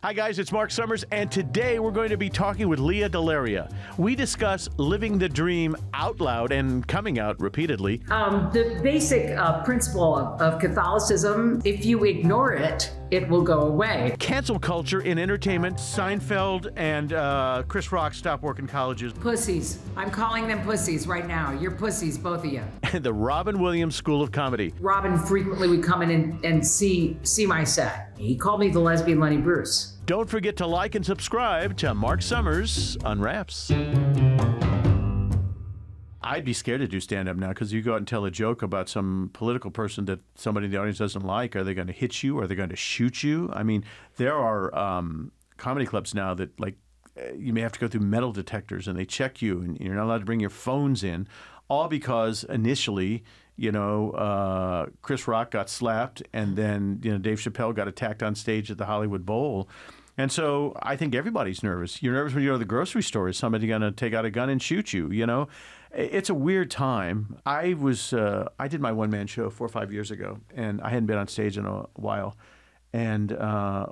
Hi guys, it's Marc Summers, and today we're going to be talking with Lea DeLaria. We discuss living the dream out loud and coming out repeatedly. The basic principle of Catholicism, if you ignore it, it will go away. Cancel culture in entertainment. Seinfeld and Chris Rock stop working colleges. Pussies. I'm calling them pussies right now. You're pussies, both of you. And the Robin Williams School of Comedy. Robin frequently would come in and see my set. He called me the lesbian Lenny Bruce. Don't forget to like and subscribe to Marc Summers Unwraps. I'd be scared to do stand-up now because you go out and tell a joke about some political person that somebody in the audience doesn't like. Are they going to hit you? Are they going to shoot you? I mean, there are comedy clubs now that, like, you may have to go through metal detectors and they check you and you're not allowed to bring your phones in, all because initially, you know, Chris Rock got slapped and then, you know, Dave Chappelle got attacked on stage at the Hollywood Bowl. And so I think everybody's nervous. You're nervous when you go to the grocery store. Is somebody going to take out a gun and shoot you? You know, it's a weird time. I did my one-man show 4 or 5 years ago, and I hadn't been on stage in a while, and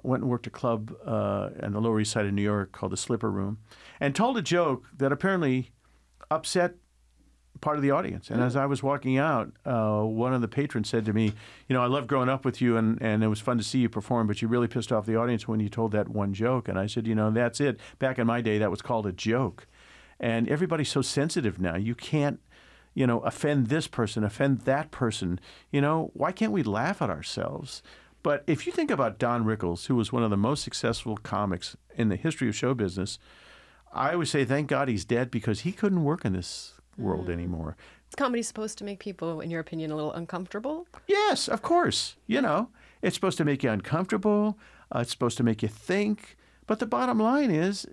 went and worked a club on the Lower East Side of New York called the Slipper Room, and told a joke that apparently upset part of the audience. And as I was walking out, one of the patrons said to me, you know, I love growing up with you and it was fun to see you perform, but you really pissed off the audience when you told that one joke. And I said, you know, that's it. Back in my day, that was called a joke. And everybody's so sensitive now. You can't, you know, offend this person, offend that person. You know, why can't we laugh at ourselves? But if you think about Don Rickles, who was one of the most successful comics in the history of show business, I always say, thank God he's dead because he couldn't work in this world anymore. Is comedy supposed to make people, in your opinion, a little uncomfortable? Yes, of course. You know, it's supposed to make you uncomfortable. It's supposed to make you think. But the bottom line is,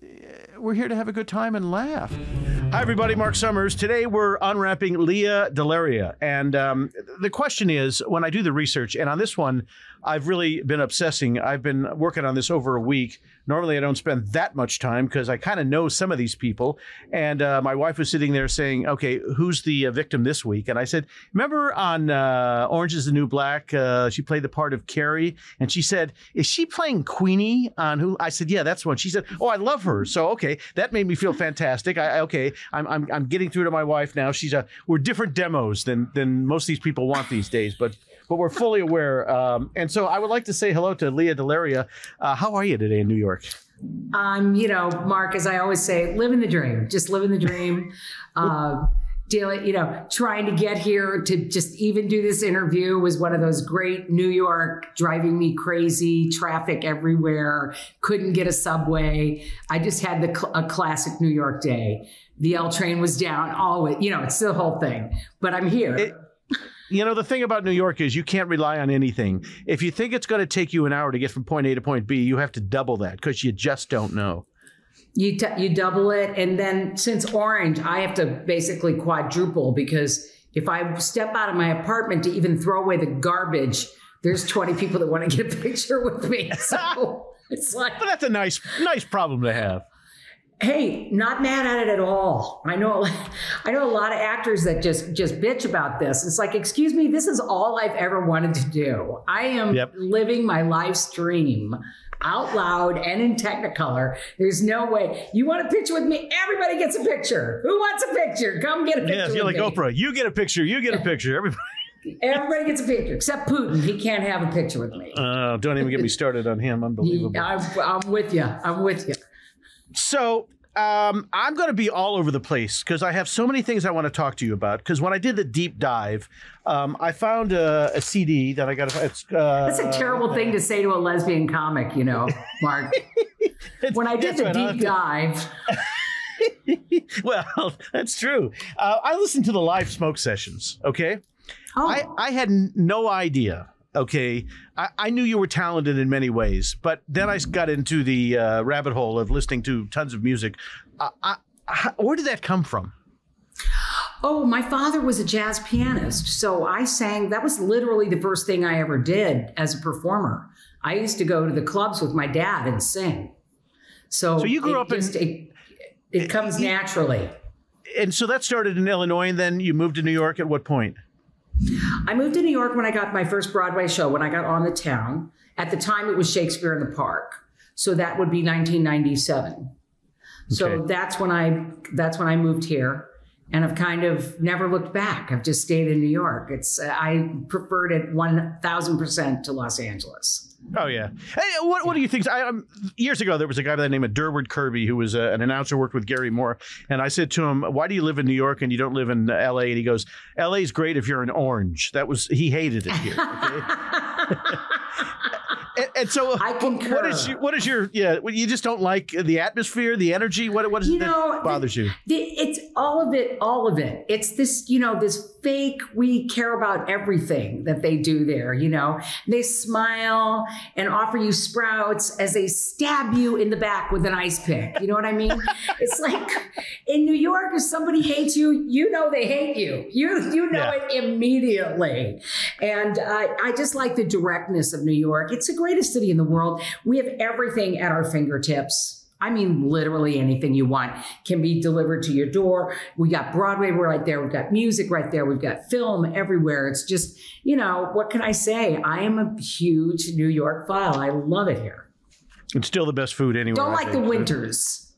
we're here to have a good time and laugh. Hi, everybody. Marc Summers. Today, we're unwrapping Lea DeLaria. And the question is, when I do the research, and on this one, I've really been obsessing. I've been working on this over a week. Normally, I don't spend that much time because I kind of know some of these people. And my wife was sitting there saying, okay, who's the victim this week? And I said, remember on Orange is the New Black, she played the part of Carrie. And she said, is she playing Queenie on who? I said, yeah, that's one. She said, oh, I love her. So, okay, that made me feel fantastic. I'm getting through to my wife now. We're different demos than most of these people want these days, but we're fully aware. And so I would like to say hello to Lea DeLaria. How are you today in New York? You know, Mark, as I always say, living the dream, just living the dream. Trying to get here to just even do this interview was one of those great New York, driving me crazy, traffic everywhere, couldn't get a subway. I just had a classic New York day. The L train was down, always, you know, it's the whole thing, but I'm here. You know, the thing about New York is you can't rely on anything. If you think it's going to take you an hour to get from point A to point B, you have to double that because you just don't know. You double it. And then since Orange, I have to basically quadruple because if I step out of my apartment to even throw away the garbage, there's 20 people that want to get a picture with me. So it's like... But that's a nice problem to have. Hey, not mad at it at all. I know a lot of actors that just bitch about this. It's like, excuse me, this is all I've ever wanted to do. I am living my live stream out loud and in Technicolor. There's no way. You want a picture with me? Everybody gets a picture. Who wants a picture? Come get a picture. Yes, you're like Oprah. You get a picture. You get a picture. Everybody gets a picture except Putin. He can't have a picture with me. Don't even get me started on him. Unbelievable. I'm with you. I'm with you. So I'm going to be all over the place because I have so many things I want to talk to you about. Because when I did the deep dive, I found a CD that I got. That's a terrible thing to say to a lesbian comic, you know, Mark. When I did the deep dive. Well, that's true. I listened to the live smoke sessions. Okay. Oh. I had no idea. Okay, I knew you were talented in many ways, but then I got into the rabbit hole of listening to tons of music. Where did that come from? Oh, my father was a jazz pianist, so I sang. That was literally the first thing I ever did as a performer. I used to go to the clubs with my dad and sing. So you grew up it comes naturally. And so that started in Illinois, and then you moved to New York at what point? I moved to New York when I got my first Broadway show, when I got on the town. At the time, it was Shakespeare in the Park. So that would be 1997. So that's when I moved here, and I've kind of never looked back. I've just stayed in New York. I preferred it 1,000% to Los Angeles. Oh, yeah. Hey, what do you think? Years ago, there was a guy by the name of Durward Kirby, who was an announcer, worked with Gary Moore. And I said to him, why do you live in New York and you don't live in L.A.? And he goes, L.A.'s great if you're an orange. He hated it here. Okay? And so, I concur. What is your you just don't like the atmosphere, the energy? What is it that bothers you? It's all of it. It's this, this fake, we care about everything that they do there, They smile and offer you sprouts as they stab you in the back with an ice pick. You know what I mean? It's like in New York, if somebody hates you, they hate you. You know it immediately. And I just like the directness of New York. It's the greatest city in the world. We have everything at our fingertips. I mean, literally anything you want can be delivered to your door. We got Broadway right there. We've got music right there. We've got film everywhere. It's just, what can I say? I am a huge New York file. I love it here. It's still the best food anywhere. Don't like the winters.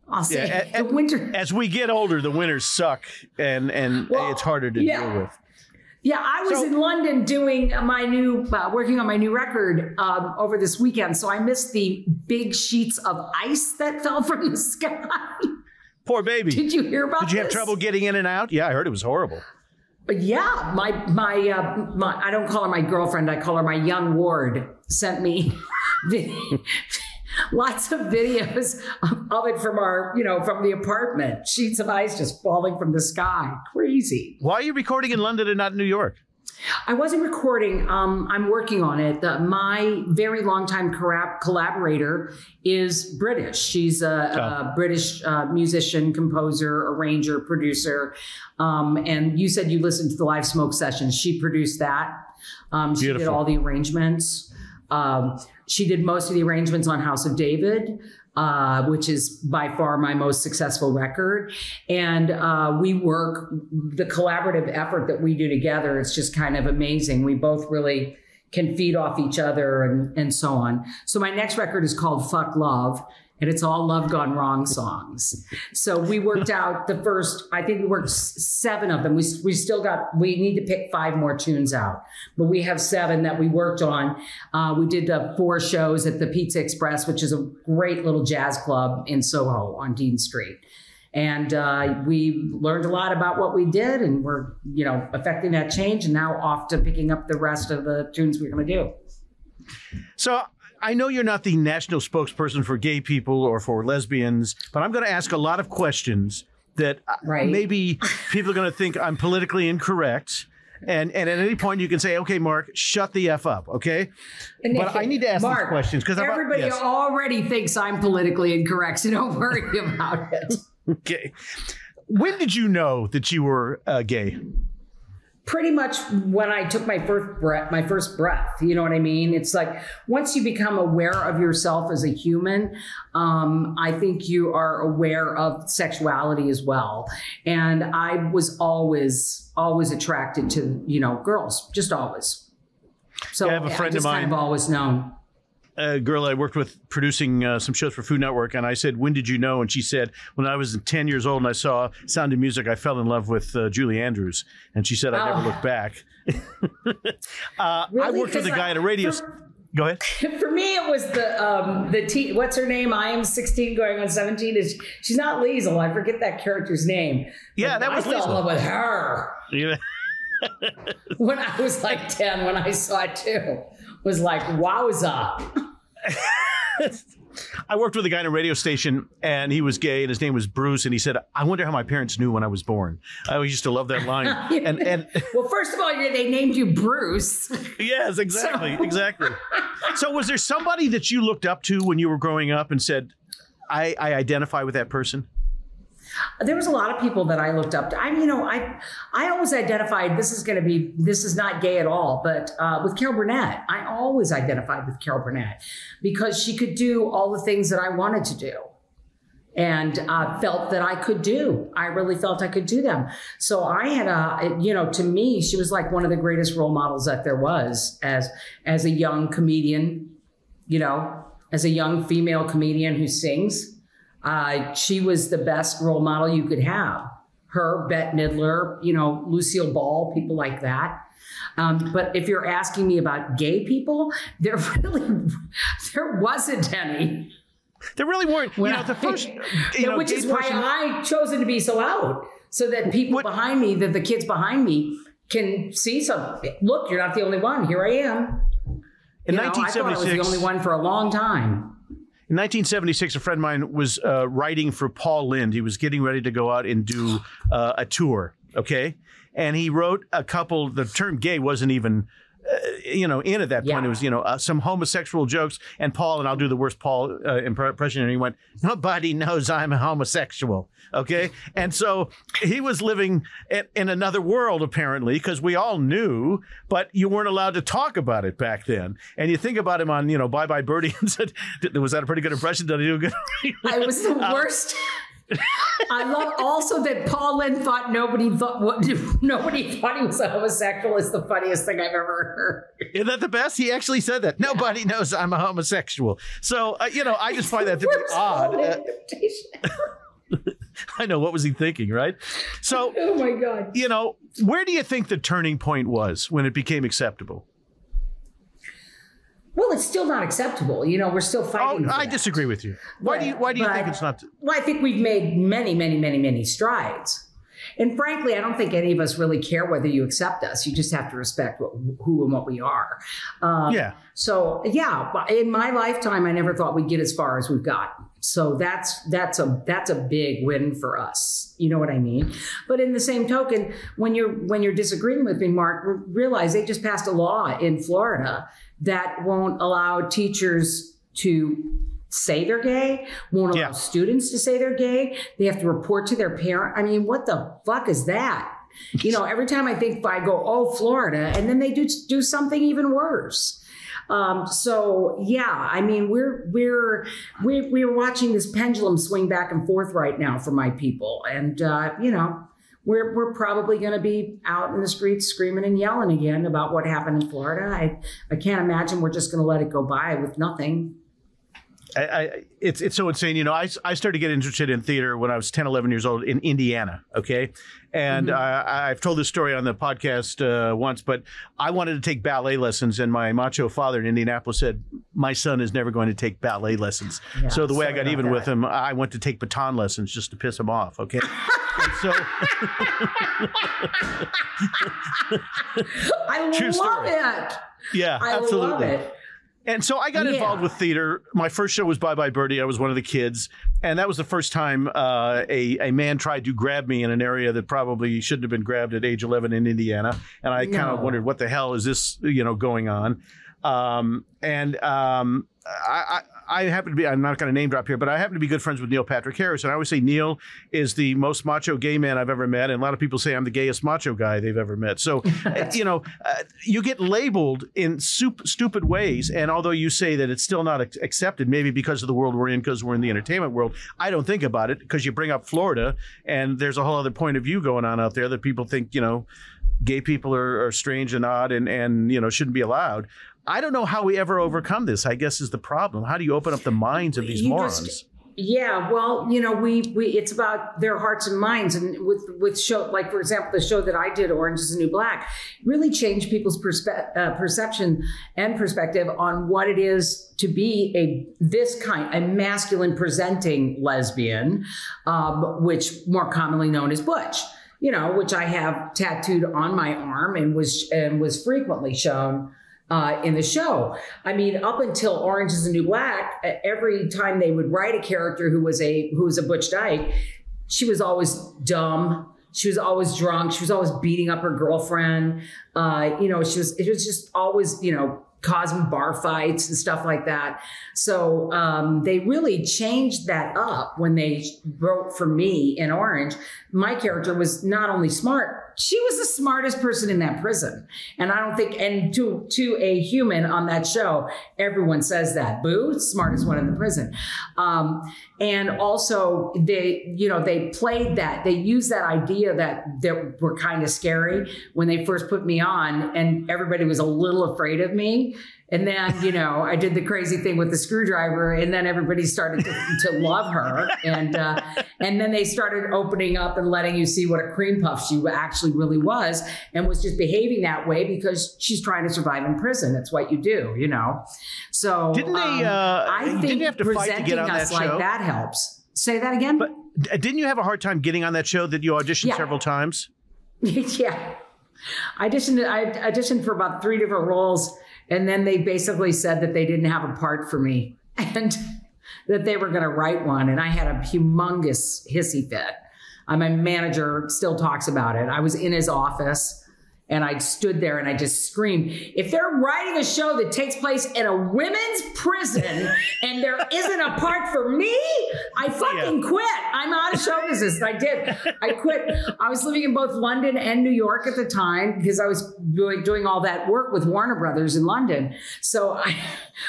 I'll say the winter. As we get older, the winters suck, and it's harder to deal with. Yeah, I was in London doing working on my new record over this weekend. So I missed the big sheets of ice that fell from the sky. Poor baby. Did you hear about this? Did you have trouble getting in and out? Yeah, I heard it was horrible. Yeah, my I don't call her my girlfriend. I call her my young ward. Sent me lots of videos of it from from the apartment. Sheets of ice just falling from the sky. Crazy. Why are you recording in London and not in New York? I wasn't recording. I'm working on it. My very longtime collaborator is British. She's a British musician, composer, arranger, producer. And you said you listened to the Live Smoke sessions. She produced that. She did all the arrangements. She did most of the arrangements on House of David, which is by far my most successful record. And the collaborative effort that we do together, it's just kind of amazing. We both really can feed off each other and so on. So my next record is called Fuck Love. And it's all Love Gone Wrong songs. So we worked out I think we worked 7 of them. We need to pick 5 more tunes out. But we have 7 that we worked on. We did 4 shows at the Pizza Express, which is a great little jazz club in Soho on Dean Street. And we learned a lot about what we did, and we're, affecting that change, and now off to picking up the rest of the tunes we're going to do. So I know you're not the national spokesperson for gay people or for lesbians, but I'm going to ask a lot of questions that maybe people are going to think I'm politically incorrect. And at any point you can say, okay, Mark, shut the F up, okay? But I need to ask these questions because everybody already thinks I'm politically incorrect, so don't worry about it. Okay. When did you know that you were gay? Pretty much when I took my first breath, you know what I mean? It's like once you become aware of yourself as a human, I think you are aware of sexuality as well. And I was always attracted to, girls, just always. So I have a friend of mine, kind of always known. A girl I worked with producing some shows for Food Network, and I said, when did you know? And she said, when I was 10 years old and I saw Sound of Music, I fell in love with Julie Andrews. And she said, I never looked back. Really? I worked with a guy at a radio... Go ahead. For me, it was the what's her name? I am 16 going on 17. She's not Liesel. I forget that character's name. Yeah, that was Liesel. I fell in love with her. Yeah. When I was like 10, when I saw it too. Was like, wowza. I worked with a guy in a radio station, and he was gay, and his name was Bruce, and he said, I wonder how my parents knew when I was born. I always used to love that line. Well, first of all, they named you Bruce. Yes, exactly, exactly. So was there somebody that you looked up to when you were growing up and said, I identify with that person? There was a lot of people that I looked up to. I always identified this is not gay at all, but with Carol Burnett, I always identified with Carol Burnett because she could do all the things that I wanted to do and felt that I could do. I really felt I could do them. So I had to me, she was like one of the greatest role models that there was as a young comedian, as a young female comedian who sings. She was the best role model you could have. Her, Bette Midler, Lucille Ball, people like that. But if you're asking me about gay people, there wasn't any. There really weren't. The first, which is why I chosen to be so out, so that people behind me, that the kids behind me, can see something. Look, you're not the only one. Here I am. In 1976, I thought I was the only one for a long time. In 1976, a friend of mine was writing for Paul Lynd. He was getting ready to go out and do a tour, okay? And he wrote a couple, the term gay wasn't even, in at that point. It was, some homosexual jokes. And Paul, and I'll do the worst Paul impression, and he went, "Nobody knows I'm a homosexual," okay? And so he was living in another world, apparently, because we all knew, but you weren't allowed to talk about it back then. And you think about him on, Bye Bye Birdie, and said, was that a pretty good impression? Did I do a good? I was the worst. I love also that Paul Lynd thought nobody thought he was a homosexual is the funniest thing I've ever heard. Isn't that the best? He actually said that. Yeah. Nobody knows I'm a homosexual. So, I just find that to be odd. I know. What was he thinking, right? So, oh my God. Where do you think the turning point was when it became acceptable? Well, it's still not acceptable. We're still fighting. I disagree with you. Why do you think it's not? Well, I think we've made many, many, many, many strides. And frankly, I don't think any of us really care whether you accept us. You just have to respect who and what we are. So, in my lifetime, I never thought we'd get as far as we've gotten. So that's a big win for us. You know what I mean? But in the same token, when you're disagreeing with me, Mark, realize they just passed a law in Florida that won't allow teachers to say they're gay, won't allow students to say they're gay. They have to report to their parent. I mean, what the fuck is that? Every time I go, oh, Florida, and then they do something even worse. I mean, we're watching this pendulum swing back and forth right now for my people. And, we're probably going to be out in the streets screaming and yelling again about what happened in Florida. I can't imagine we're just going to let it go by with nothing. It's so insane. I started getting interested in theater when I was 10, 11 years old in Indiana. Okay. And I've told this story on the podcast once, but I wanted to take ballet lessons. And my macho father in Indianapolis said, my son is never going to take ballet lessons. Yeah, so the way I got even with him, I went to take baton lessons just to piss him off. Okay. So I love it. Yeah, absolutely. Love it. And so I got involved with theater. My first show was Bye Bye Birdie. I was one of the kids. And that was the first time a man tried to grab me in an area that probably shouldn't have been grabbed at age 11 in Indiana. And I kind of wondered, what the hell is this, going on? I happen to be, I'm not going to name drop here, but I happen to be good friends with Neil Patrick Harris. And I always say Neil is the most macho gay man I've ever met. And a lot of people say I'm the gayest macho guy they've ever met. So, you get labeled in stupid ways. And although you say that it's still not accepted, maybe because of the world we're in, because we're in the entertainment world, I don't think about it because you bring up Florida and there's a whole other point of view going on out there that people think, gay people are strange and odd and shouldn't be allowed. I don't know how we ever overcome this, I guess, is the problem. How do you open up the minds of these morons? It's about their hearts and minds. And with show, like, for example, the show that I did, Orange is the New Black, really changed people's perception and perspective on what it is to be a masculine presenting lesbian, which more commonly known as butch. Which I have tattooed on my arm and was frequently shown in the show. I mean, up until Orange is the New Black, every time they would write a character who was a butch dyke, she was always dumb. She was always drunk. She was always beating up her girlfriend. It was just always, causing bar fights and stuff like that. So they really changed that up when they wrote for me in Orange. My character was not only smart, she was the smartest person in that prison. And I don't think, and to a human on that show, everyone says that. Boo, smartest one in the prison. And also they played that, they used that idea that were kind of scary when they first put me on and everybody was a little afraid of me. And then, you know, I did the crazy thing with the screwdriver, and then everybody started to love her. And then they started opening up and letting you see what a cream puff she actually really was, and was just behaving that way because she's trying to survive in prison. That's what you do, you know? So didn't they, I think didn't you have to fight to get on that show? Like that helps. Say that again? But didn't you have a hard time getting on that show that you auditioned several times? Yeah. I auditioned for about 3 different roles. And then they basically said that they didn't have a part for me and that they were going to write one. And I had a humongous hissy fit. My manager still talks about it. I was in his office and I stood there and I just screamed, if they're writing a show that takes place in a women's prison and there isn't a part for me, I fucking quit. I'm out of show business. I did. I quit. I was living in both London and New York at the time because I was doing all that work with Warner Brothers in London. So I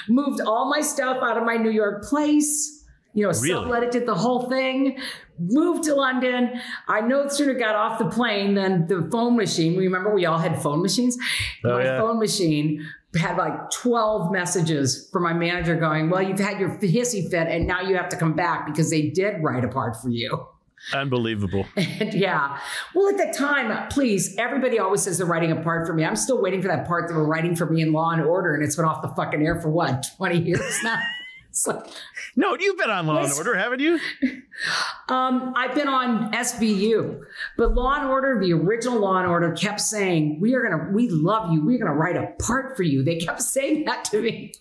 moved all my stuff out of my New York place, you know, sublet it, the whole thing. Moved to London. I no sooner got off the plane than the phone machine. Remember, we all had phone machines. My phone machine had like 12 messages from my manager going, well, you've had your hissy fit and now you have to come back because they did write a part for you. Unbelievable. And yeah. Well, at the time, please, everybody always says they're writing a part for me. I'm still waiting for that part that were writing for me in Law and Order, and it's been off the fucking air for what, 20 years now? So, no, you've been on Law and Order, haven't you? I've been on SVU, but Law and Order, the original Law and Order, kept saying, we love you. We're going to write a part for you. They kept saying that to me.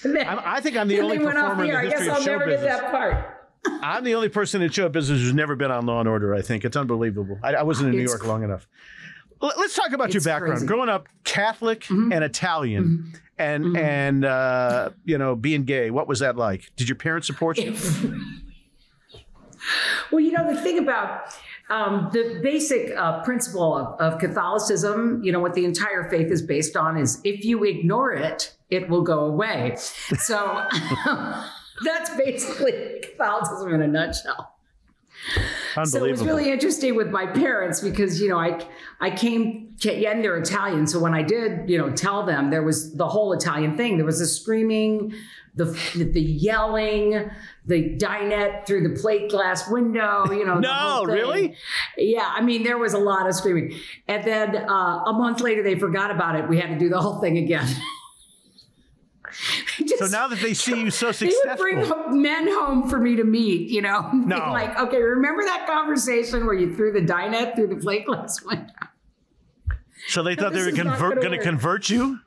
Then, I think I'm the only performer in the history of show business. I guess I'll never get that part. I'm the only person in show business who's never been on Law and Order, I think. It's unbelievable. I wasn't in New York long enough. Let's talk about your background. Crazy. Growing up Catholic and Italian. And you know, being gay, what was that like? Did your parents support you? Well, you know, the thing about the basic principle of Catholicism, you know, what the entire faith is based on is if you ignore it, it will go away. So that's basically Catholicism in a nutshell. So it was really interesting with my parents because, you know, I came to, and they're Italian. So when I did, you know, tell them, there was the whole Italian thing. There was the screaming, the yelling, the dinette through the plate glass window, you know. No, really? Yeah. I mean, there was a lot of screaming. And then a month later, they forgot about it. We had to do the whole thing again. So now that they see you so successful. They would bring men home for me to meet, you know. No. Like, okay, remember that conversation where you threw the dinette through the plate glass window? So they thought they were going to convert you?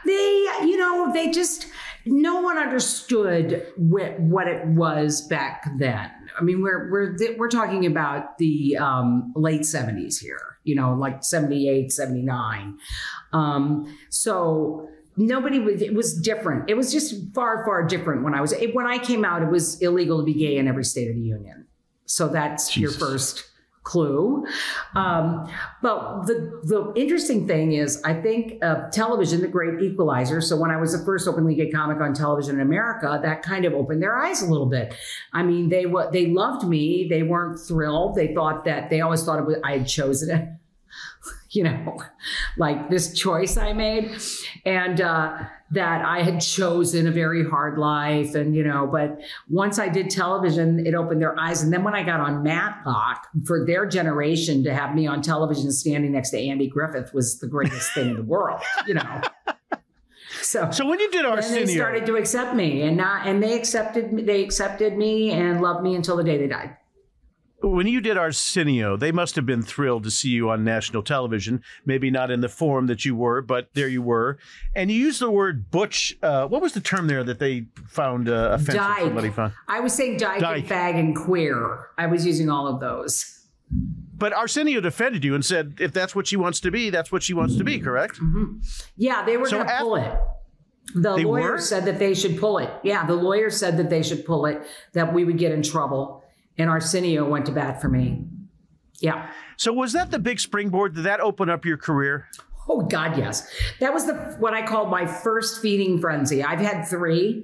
They, you know, they just, no one understood what it was back then. I mean, we're talking about the late 70s here, you know, like 78, 79. So nobody was, it was different. It was just far, far different when I came out, it was illegal to be gay in every state of the union. So that's your first clue. But the interesting thing is, I think television, the great equalizer. So when I was the first openly gay comic on television in America, that kind of opened their eyes a little bit. I mean, they loved me. They weren't thrilled. They always thought I had chosen it. You know, like this choice I made, and that I had chosen a very hard life. And, you know, but once I did television, it opened their eyes. And then when I got on Matlock, for their generation to have me on television standing next to Andy Griffith was the greatest thing in the world, you know. So when you did Arsenio, they started to accept me, and they accepted me and loved me until the day they died. When you did Arsenio, they must have been thrilled to see you on national television. Maybe not in the form that you were, but there you were. And you used the word butch. What was the term there that they found offensive? Dyke. Somebody found? I was saying dyke and fag and queer. I was using all of those. But Arsenio defended you and said, if that's what she wants to be, that's what she wants to be, correct? Mm-hmm. Yeah, they were going to pull it. The lawyer said that they should pull it. Yeah, the lawyer said that they should pull it, that we would get in trouble. And Arsenio went to bat for me. Yeah. So was that the big springboard? Did that open up your career? Oh, God, yes. That was what I call my first feeding frenzy. I've had 3.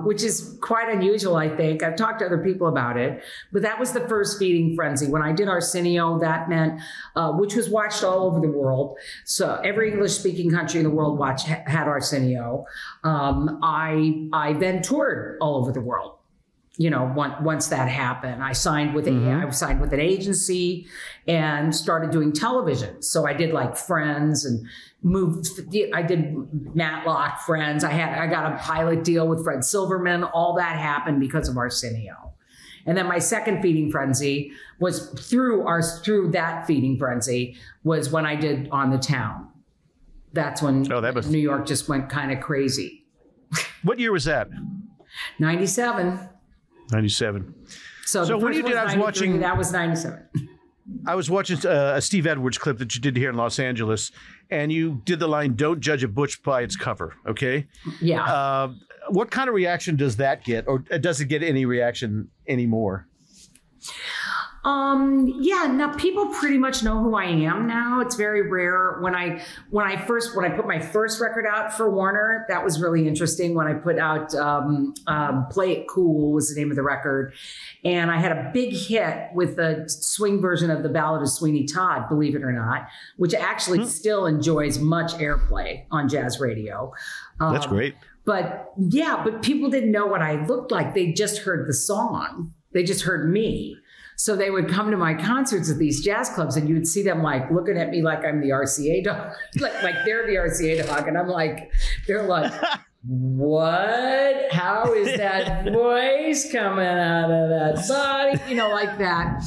which is quite unusual, I think. I've talked to other people about it, but that was the first feeding frenzy. When I did Arsenio, that meant, which was watched all over the world. So every English-speaking country in the world had Arsenio. I then toured all over the world. You know, once that happened, I signed with I signed with an agency and started doing television. So I did like Friends and I did Matlock, Friends. I got a pilot deal with Fred Silverman. All that happened because of Arsenio. And then my second feeding frenzy was through that feeding frenzy was when I did On the Town. That's when New York just went kind of crazy. What year was that? 97. 97. So when you did, I was watching. That was 97. I was watching a Steve Edwards clip that you did here in Los Angeles, and you did the line, "Don't judge a butch by its cover." Okay. Yeah. What kind of reaction does that get, or does it get any reaction anymore? Yeah, now people pretty much know who I am now. It's very rare. When I put my first record out for Warner, that was really interesting. When I put out Play It Cool was the name of the record. And I had a big hit with the swing version of the Ballad of Sweeney Todd, believe it or not, which actually still enjoys much airplay on jazz radio. That's great. But people didn't know what I looked like. They just heard the song. They just heard me. So they would come to my concerts at these jazz clubs, and you would see them like looking at me like I'm the RCA dog, like they're the RCA dog, and they're like, what? How is that voice coming out of that body? You know, like that.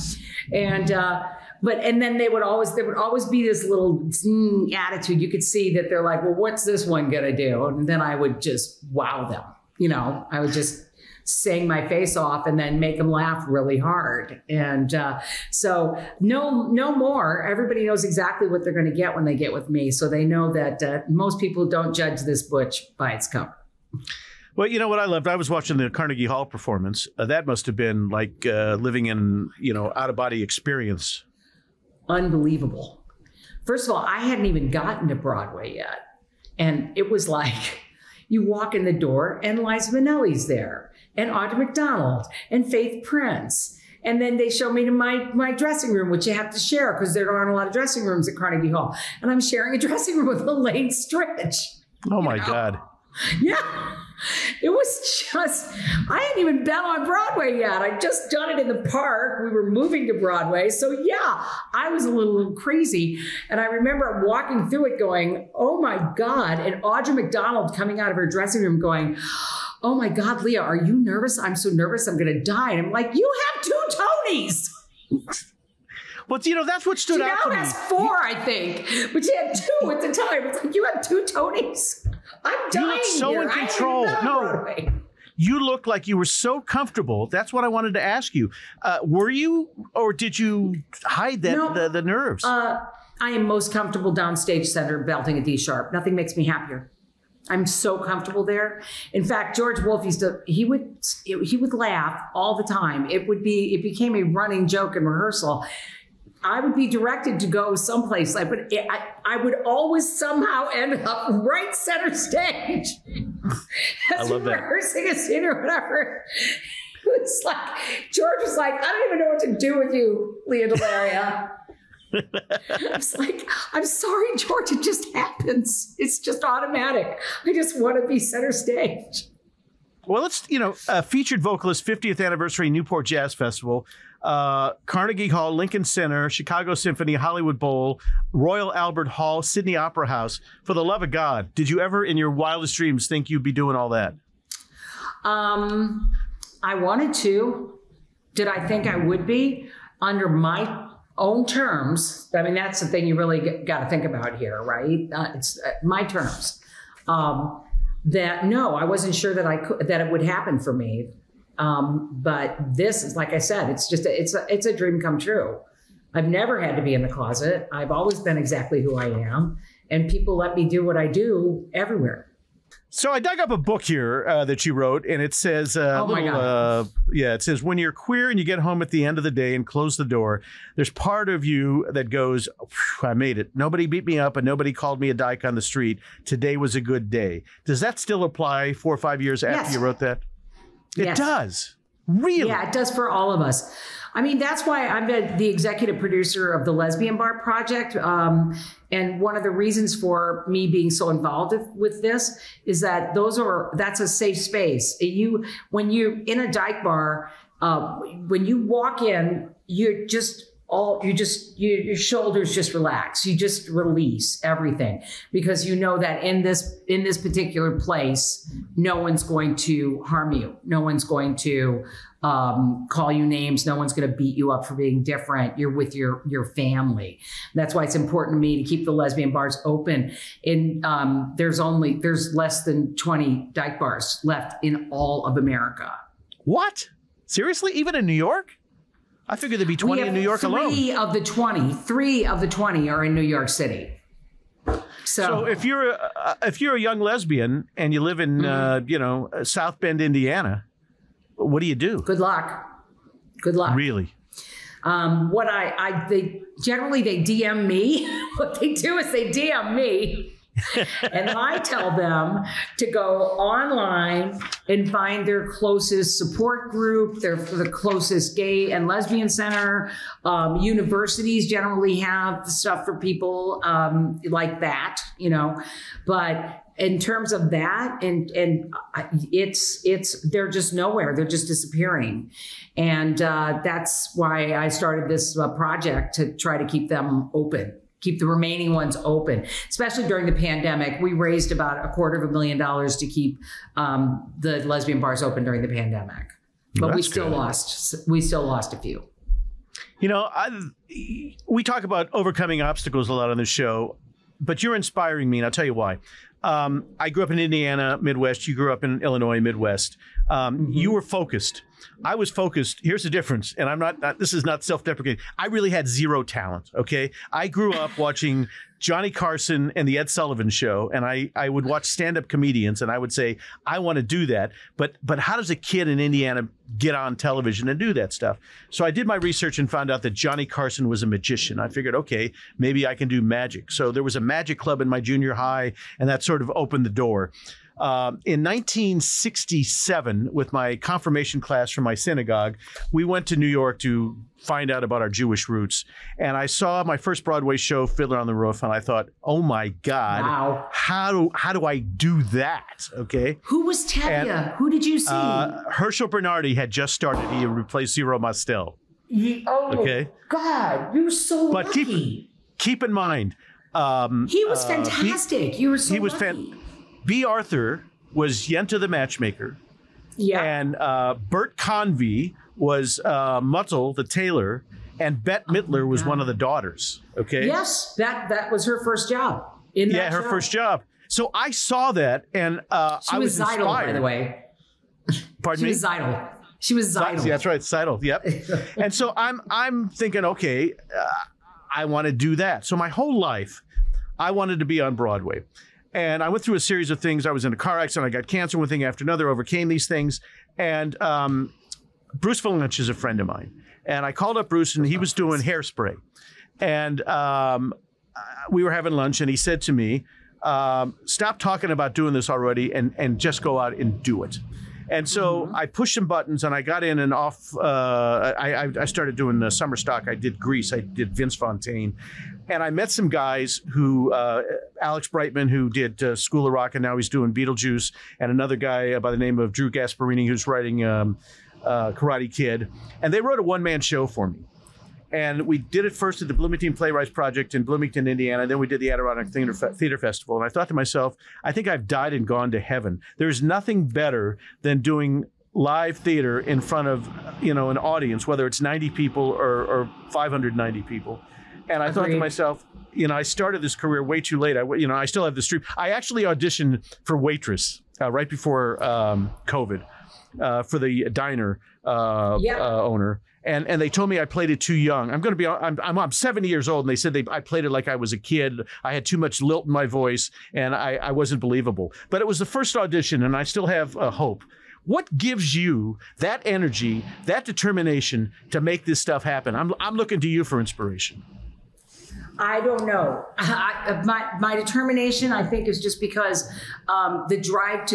And and then there would always be this little attitude. You could see that they're like, well, what's this one gonna do? And then I would just wow them. You know, I would just sing my face off and then make them laugh really hard. And so no more. Everybody knows exactly what they're going to get when they get with me. So they know that most people don't judge this butch by its cover. Well, you know what I loved? I was watching the Carnegie Hall performance. That must have been like living in, out-of-body experience. Unbelievable. First of all, I hadn't even gotten to Broadway yet. And it was like, you walk in the door and Liza Minnelli's there, and Audra McDonald, and Faith Prince. And then they show me to my dressing room, which you have to share because there aren't a lot of dressing rooms at Carnegie Hall. And I'm sharing a dressing room with Elaine Stritch. Oh, my God. Yeah. It was just, I hadn't even been on Broadway yet. I'd just done it in the park. We were moving to Broadway. So yeah, I was a little crazy. And I remember walking through it going, oh my God. And Audra McDonald coming out of her dressing room going, oh my God, Lea, are you nervous? I'm so nervous I'm going to die. And I'm like, you have 2 Tonys. Well, that's what stood out to me. She now has 4, I think. But she had 2 at the time. It's like, you have 2 Tonys. I'm dying. You look so in control. No, you look like you were so comfortable. That's what I wanted to ask you. Were you, or did you hide that the nerves? I am most comfortable downstage center belting a D sharp. Nothing makes me happier. I'm so comfortable there. In fact, George Wolfe he would laugh all the time. It became a running joke in rehearsal. I would be directed to go someplace, but I would always somehow end up right center stage. As we were rehearsing a scene or whatever. It was like, George was like, I don't even know what to do with you, Lea DeLaria. I was like, I'm sorry, George, it just happens. It's just automatic. I just want to be center stage. Well, let's, featured vocalist, 50th anniversary Newport Jazz Festival, Carnegie Hall, Lincoln Center, Chicago Symphony, Hollywood Bowl, Royal Albert Hall, Sydney Opera House. For the love of God, did you ever in your wildest dreams think you'd be doing all that? I wanted to. Did I think I would be? Under my own terms. I mean, that's the thing you really got to think about here, right? It's my terms. No, I wasn't sure that it would happen for me. But this is, like I said, it's a dream come true. I've never had to be in the closet. I've always been exactly who I am, and people let me do what I do everywhere. So I dug up a book here that you wrote, and it says, it says, when you're queer and you get home at the end of the day and close the door, there's part of you that goes, I made it. Nobody beat me up and nobody called me a dyke on the street. Today was a good day. Does that still apply 4 or 5 years after you wrote that? It does. Really? Yeah, it does for all of us. I mean, that's why I'm the executive producer of the Lesbian Bar Project. And one of the reasons for me being so involved with this is that that's a safe space. When you're in a dyke bar, when you walk in, your shoulders just relax. You just release everything because you know that in this particular place, no one's going to harm you. No one's going to call you names. No one's going to beat you up for being different. You're with your family. That's why it's important to me to keep the lesbian bars open. There's less than 20 dyke bars left in all of America. What? Seriously? Even in New York? I figured there'd be 20 in New York alone. Three of the 20 are in New York City. So if you're a young lesbian and you live in South Bend, Indiana, what do you do? Good luck. Really? They DM me. What they do is they DM me. And I tell them to go online and find their closest support group, the closest gay and lesbian center. Universities generally have stuff for people like that, but in terms of that, and they're just nowhere. They're just disappearing. And that's why I started this project to try to keep them open. Keep the remaining ones open, especially during the pandemic. We raised about $250,000 to keep the lesbian bars open during the pandemic, but we still lost a few. We talk about overcoming obstacles a lot on this show, but you're inspiring me, and I'll tell you why. I grew up in Indiana, Midwest. You grew up in Illinois, Midwest. You were focused. I was focused. Here's the difference. And I'm not this is not self-deprecating. I really had zero talent. Okay. I grew up watching Johnny Carson and the Ed Sullivan Show. And I would watch stand-up comedians and I would say, I want to do that. But how does a kid in Indiana get on television and do that stuff? So I did my research and found out that Johnny Carson was a magician. I figured, okay, maybe I can do magic. So there was a magic club in my junior high and that sort of opened the door. In 1967, with my confirmation class from my synagogue, we went to New York to find out about our Jewish roots. And I saw my first Broadway show, Fiddler on the Roof, and I thought, oh my God, wow. How do I do that? Okay. Who was Tevye? Who did you see? Herschel Bernardi had just started. He replaced Zero Mostel. Okay. God, you were so lucky. Keep in mind. He was fantastic. You were so lucky. B. Arthur was Yenta the matchmaker. Yeah. And Bert Convey was Mutzel the tailor. And Bette Midler was one of the daughters. Okay. Yes, that was her first job. Her first job. So I saw that and I was inspired. Zeidel, by the way. Pardon me? She was Zeidel. Yeah, that's right, Zeidel. Yep. And so I'm thinking, okay, I want to do that. So my whole life, I wanted to be on Broadway. And I went through a series of things. I was in a car accident. I got cancer, one thing after another, overcame these things. And Bruce Valanche is a friend of mine. And I called up Bruce, and he was doing Hairspray. And we were having lunch, and he said to me, stop talking about doing this already and just go out and do it. And so I pushed some buttons, and I got in and off. I started doing the summer stock. I did Grease. I did Vince Fontaine. And I met some guys who, Alex Brightman, who did School of Rock, and now he's doing Beetlejuice, and another guy by the name of Drew Gasparini, who's writing Karate Kid. And they wrote a one-man show for me. And we did it first at the Bloomington Playwrights Project in Bloomington, Indiana. Then we did the Adirondack Theater Festival. And I thought to myself, I think I've died and gone to heaven. There's nothing better than doing live theater in front of, an audience, whether it's 90 people or 590 people. And I thought to myself, I started this career way too late. I still have this dream. I actually auditioned for waitress right before COVID for the diner owner. And they told me I played it too young. I'm 70 years old, and they said I played it like I was a kid. I had too much lilt in my voice, and I wasn't believable. But it was the first audition, and I still have hope. What gives you that energy, that determination to make this stuff happen? I'm looking to you for inspiration. I don't know. My determination, I think, is just because the drive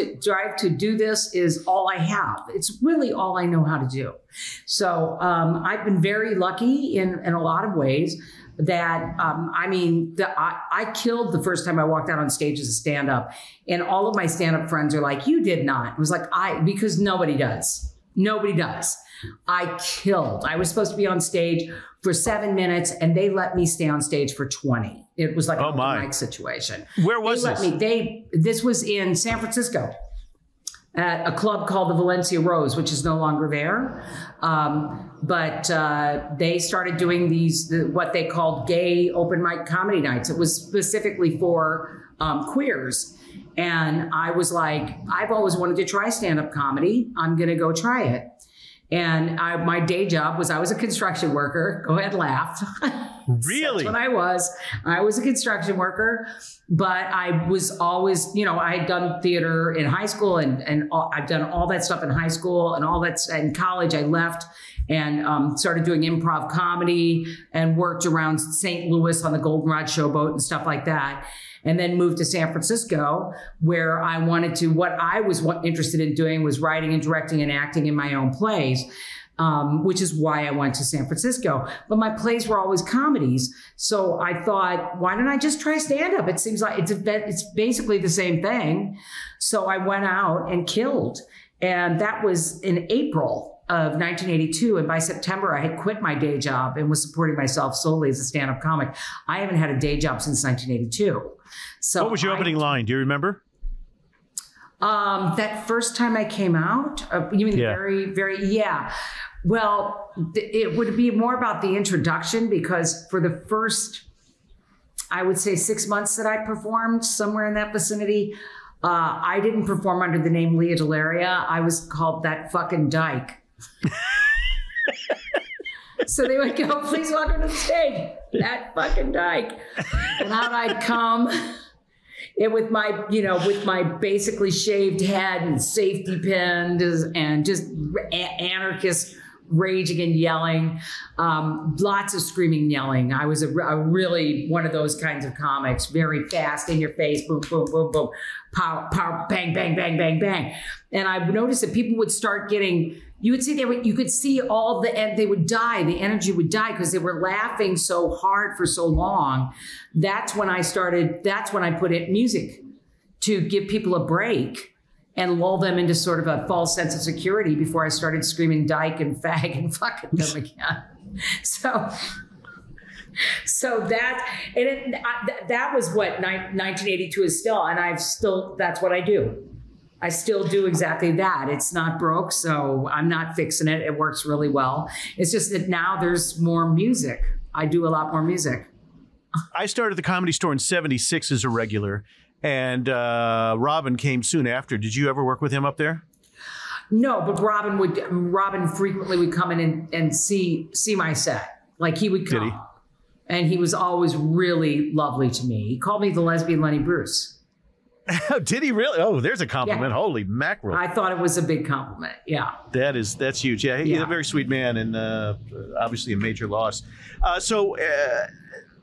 to do this is all I have. It's really all I know how to do. So I've been very lucky in a lot of ways that, I killed the first time I walked out on stage as a stand-up. And all of my stand-up friends are like, you did not. It was like, because nobody does. Nobody does. I killed. I was supposed to be on stage for 7 minutes, and they let me stay on stage for 20. It was like an open mic situation. Where was this? This was in San Francisco at a club called the Valencia Rose, which is no longer there. But they started doing what they called gay open mic comedy nights. It was specifically for queers. And I was like, I've always wanted to try stand-up comedy. I'm going to go try it. And my day job was I was a construction worker. Go ahead, laugh. Really? That's what I was. I was a construction worker, but I was always, I had done theater in high school and I've done all that stuff in high school and all that in college. I left and started doing improv comedy and worked around St. Louis on the Goldenrod Showboat and stuff like that. And then moved to San Francisco, where what I was interested in doing was writing and directing and acting in my own plays, which is why I went to San Francisco. But my plays were always comedies. So I thought, why don't I just try stand-up? It seems like it's basically the same thing. So I went out and killed. And that was in April of 1982. And by September, I had quit my day job and was supporting myself solely as a stand-up comic. I haven't had a day job since 1982. So what was your opening line? Do you remember? That first time I came out, you mean yeah. Well, it would be more about the introduction, because for the first, I would say 6 months that I performed somewhere in that vicinity, I didn't perform under the name Lea DeLaria. I was called That Fucking Dyke. So they would go, please welcome to the stage, That Fucking Dyke. And out I'd come with my basically shaved head and safety pinned and just anarchist raging and yelling, lots of screaming and yelling. I was a really one of those kinds of comics, very fast, in your face, boom, boom, boom, boom, pow, pow, bang, bang, bang, bang, bang. And I noticed that people would start getting, you could see and they would die. The energy would die because they were laughing so hard for so long. That's when I put in music to give people a break and lull them into sort of a false sense of security before I started screaming dyke and fag and fucking them again. So that was what 1982 is still, and that's what I do. I still do exactly that. It's not broke, so I'm not fixing it. It works really well. It's just that now there's more music. I do a lot more music. I started the Comedy Store in '76 as a regular, and Robin came soon after. Did you ever work with him up there? No, but Robin frequently would come in and see my set. Like he would come. Did he? And he was always really lovely to me. He called me the lesbian Lenny Bruce. Did he really? Oh, there's a compliment. Yeah. Holy mackerel. I thought it was a big compliment. Yeah. That's huge. Yeah, he's a very sweet man and obviously a major loss.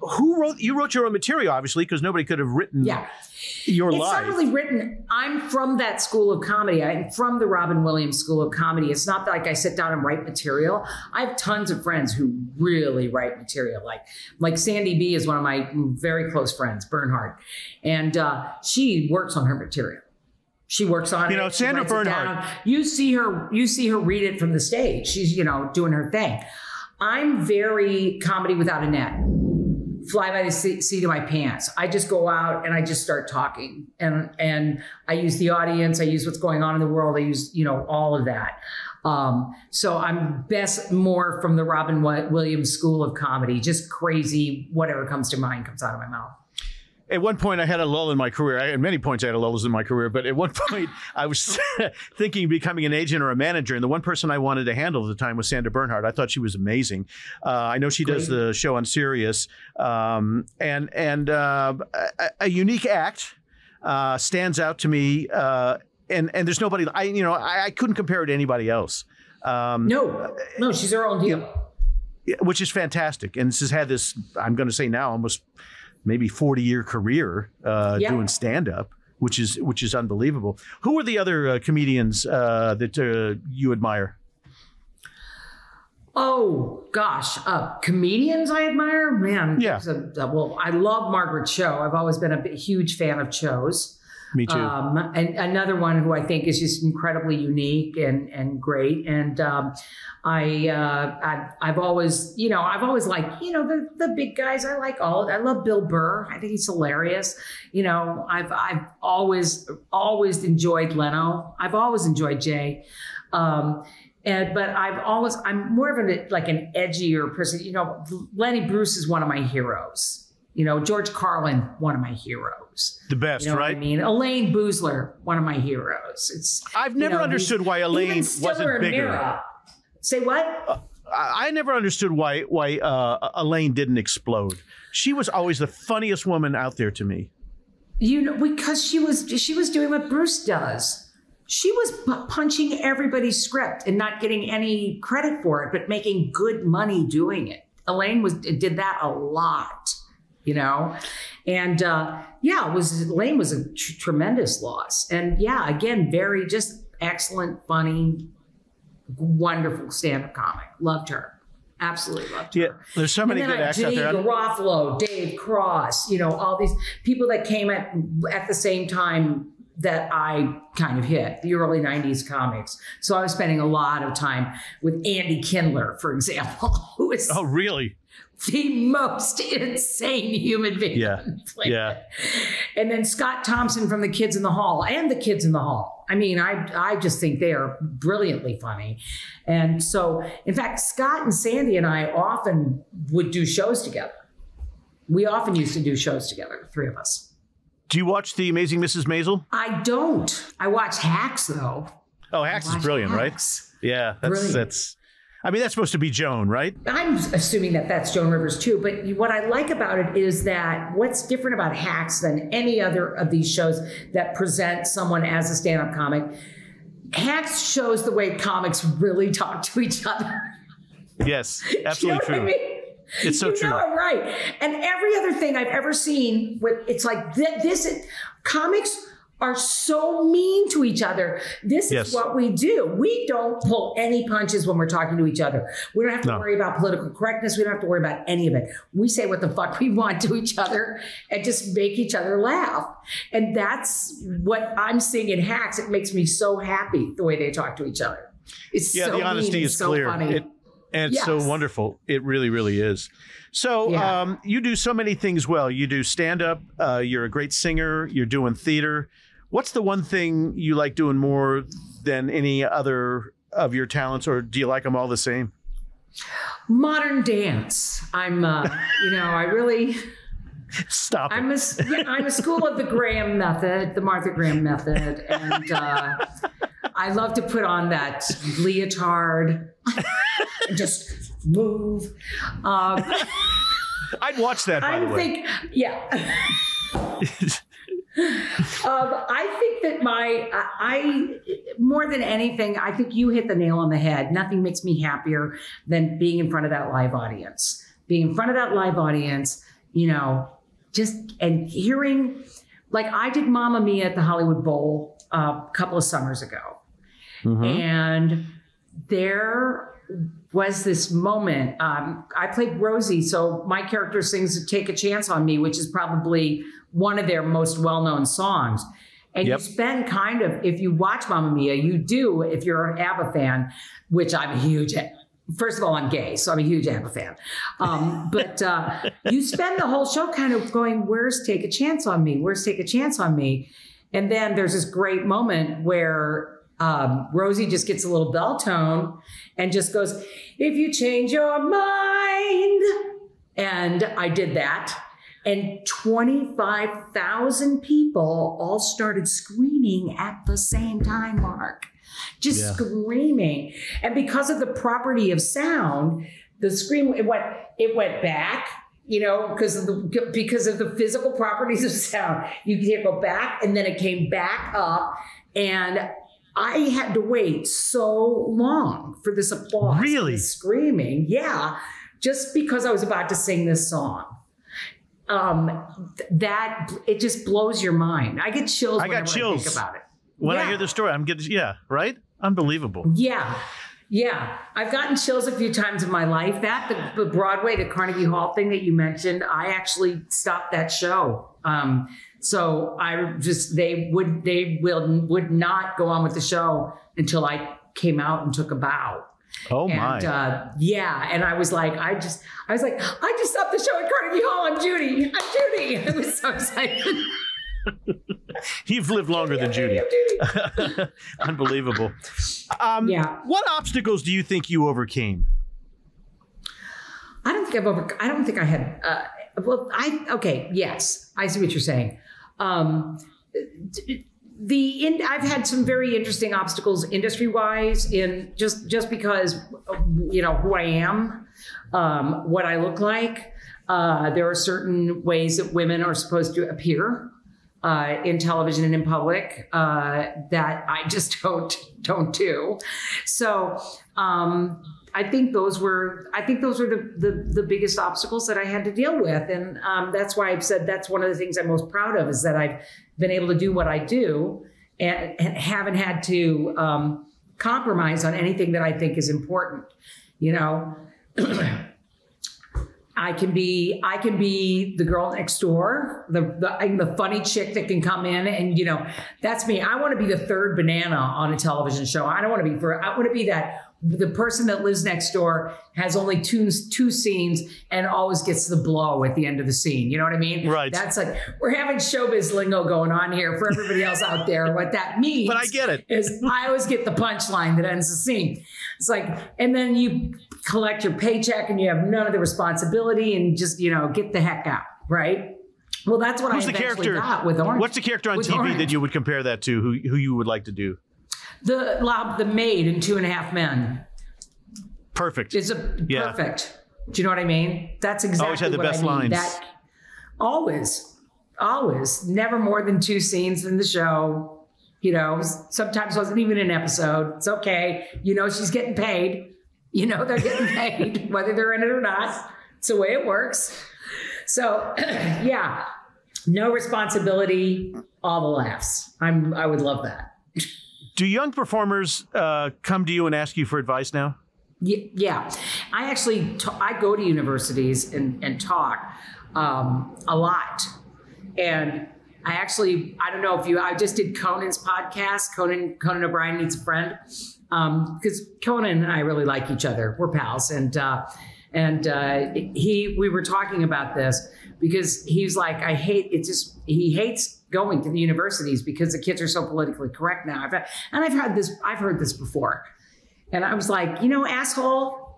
You wrote your own material, obviously, because nobody could have written your life. It's not really written. I'm from that school of comedy. I'm from the Robin Williams School of Comedy. It's not like I sit down and write material. I have tons of friends who really write material. Like Sandy B is one of my very close friends, Bernhardt. And she works on her material. She works on it. Sandra Bernhardt. You see her read it from the stage. She's, doing her thing. I'm very comedy without a net. Fly by the seat of my pants. I just go out and I just start talking, and I use the audience. I use what's going on in the world. I use all of that. So I'm best more from the Robin Williams school of comedy, just crazy, whatever comes to mind comes out of my mouth. At one point, I had a lull in my career. At many points, I had lulls in my career. But at one point, I was thinking of becoming an agent or a manager. And the one person I wanted to handle at the time was Sandra Bernhard. I thought she was amazing. I know she does the show on Sirius. And a unique act stands out to me. And there's nobody, I couldn't compare her to anybody else. No, she's her own deal. Which is fantastic. And she's had this, I'm going to say now, almost maybe 40-year career doing stand-up, which is unbelievable. Who are the other comedians that you admire? Oh, gosh. Comedians I admire? Man. Yeah. Well, I love Margaret Cho. I've always been a huge fan of Cho's. Me too. And another one who I think is just incredibly unique and great. And I've always liked, the big guys. I love Bill Burr. I think he's hilarious. I've always enjoyed Leno. I've always enjoyed Jay. But I'm more of an edgier person. Lenny Bruce is one of my heroes. George Carlin, one of my heroes. The best, right? I mean, Elaine Boozler, one of my heroes. I've never understood why Elaine wasn't bigger. Mira. Say what? I never understood why Elaine didn't explode. She was always the funniest woman out there to me. Because she was doing what Bruce does. She was punching everybody's script and not getting any credit for it, but making good money doing it. Elaine did that a lot. And Elaine was a tremendous loss. And again, very just excellent, funny, wonderful stand-up comic. Loved her. Absolutely loved her. Yeah, there's so many good acts out there. Jay Garofalo, Dave Cross, all these people that came at the same time that I kind of hit, the early 90s comics. So I was spending a lot of time with Andy Kindler, for example, who is... Oh, really? The most insane human being. Yeah. And then Scott Thompson from The Kids in the Hall and The Kids in the Hall. I mean, I just think they are brilliantly funny. And so, in fact, Scott and Sandy and I often would do shows together. We often used to do shows together, the three of us. Do you watch The Amazing Mrs. Maisel? I don't. I watch Hacks, though. Oh, Hacks is brilliant, Hacks. Right? Yeah, that's supposed to be Joan, right? I'm assuming that's Joan Rivers too. But what I like about it is that what's different about Hacks than any other of these shows that present someone as a stand-up comic, Hacks shows the way comics really talk to each other. Yes, absolutely true. What I mean? It's so true. Right. And every other thing I've ever seen, it's like comics are so mean to each other. This is what we do. We don't pull any punches when we're talking to each other. We don't have to worry about political correctness. We don't have to worry about any of it. We say what the fuck we want to each other and just make each other laugh. And that's what I'm seeing in Hacks. It makes me so happy the way they talk to each other. It's so the honesty is so clear. Funny. And it's so wonderful. It really, really is. So you do so many things well. You do stand-up. You're a great singer. You're doing theater. What's the one thing you like doing more than any other of your talents, or do you like them all the same? Modern dance. I'm, I really... Stop it. I'm a school of the Graham method, the Martha Graham method. And I love to put on that leotard and just move. I'd watch that, by the way. I think that more than anything, I think you hit the nail on the head. Nothing makes me happier than being in front of that live audience. Being in front of that live audience, and hearing, like I did Mamma Mia at the Hollywood Bowl a couple of summers ago. Mm-hmm. And there was this moment. I played Rosie, so my character sings Take a Chance on Me, which is probably one of their most well-known songs. And you spend if you watch Mamma Mia, you do, if you're an ABBA fan, which I'm a huge, first of all, I'm gay, so I'm a huge ABBA fan. But you spend the whole show kind of going, where's Take a Chance on Me? Where's Take a Chance on Me? And then there's this great moment where Rosie just gets a little bell tone and just goes, if you change your mind. And I did that. And 25,000 people all started screaming at the same time, Mark. Just screaming. And because of the property of sound, the scream, it went back, you know, because of the physical properties of sound. You can go back, and then it came back up. And I had to wait so long for this applause. Really? This screaming. Yeah. Just because I was about to sing this song. That it just blows your mind. I get chills whenever I think about it. When I hear the story, I'm getting, right? Unbelievable. Yeah. I've gotten chills a few times in my life. The Broadway, the Carnegie Hall thing that you mentioned, I actually stopped that show. So they would not go on with the show until I came out and took a bow. Oh my. And I was like, I just stopped the show at Carnegie Hall. I'm Judy. I was so excited. You've lived longer than Judy. Unbelievable. What obstacles do you think you overcame? I don't think I had. Yes, I see what you're saying. I've had some very interesting obstacles industry-wise in just because, you know, who I am, what I look like. There are certain ways that women are supposed to appear in television and in public that I just don't do. So I think those were the biggest obstacles that I had to deal with, and that's why I've said that's one of the things I'm most proud of, is that I've been able to do what I do and haven't had to compromise on anything that I think is important. You know, I can be the girl next door, the funny chick that can come in, and, you know, that's me. I want to be the third banana on a television show. I want to be the person that lives next door, has only two scenes and always gets the blow at the end of the scene. You know what I mean? Right. That's like, we're having showbiz lingo going on here for everybody else out there. What that means, but I get it, is I always get the punchline that ends the scene. It's like, and then you collect your paycheck and you have none of the responsibility and just, you know, get the heck out. Right. Well, that's what I eventually got with Orange. What's the character on TV that you would compare that to? Who you would like to do? The maid in 2.5 Men. Perfect. It's perfect. Do you know what I mean? That's exactly always had the what best I mean. lines. Always, never more than 2 scenes in the show. You know, sometimes wasn't even an episode. It's okay. You know, she's getting paid. You know, they're getting paid whether they're in it or not. It's the way it works. So, yeah, no responsibility, all the laughs. I would love that. Do young performers come to you and ask you for advice now? Yeah. I actually, I go to universities and talk a lot. And I don't know if I just did Conan's podcast, Conan O'Brien Needs a Friend, because Conan and I really like each other. We're pals. And we were talking about this because he's like, he hates going to the universities because the kids are so politically correct now. I've heard this before. And I was like, you know, asshole,